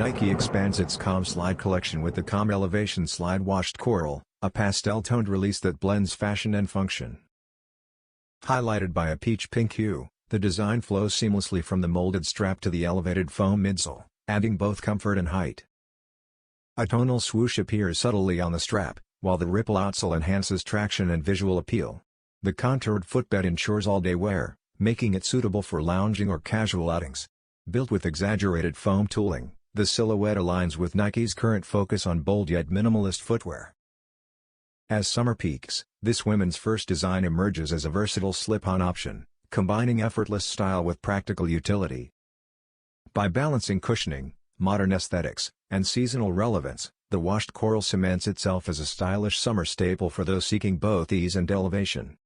Nike expands its Calm Slide collection with the Calm Elevation Slide Washed Coral, a pastel-toned release that blends fashion and function. Highlighted by a peach pink hue, the design flows seamlessly from the molded strap to the elevated foam midsole, adding both comfort and height. A tonal swoosh appears subtly on the strap, while the ripple outsole enhances traction and visual appeal. The contoured footbed ensures all-day wear, making it suitable for lounging or casual outings. Built with exaggerated foam tooling, the silhouette aligns with Nike's current focus on bold yet minimalist footwear. As summer peaks, this women's first design emerges as a versatile slip-on option, combining effortless style with practical utility. By balancing cushioning, modern aesthetics, and seasonal relevance, the washed coral cements itself as a stylish summer staple for those seeking both ease and elevation.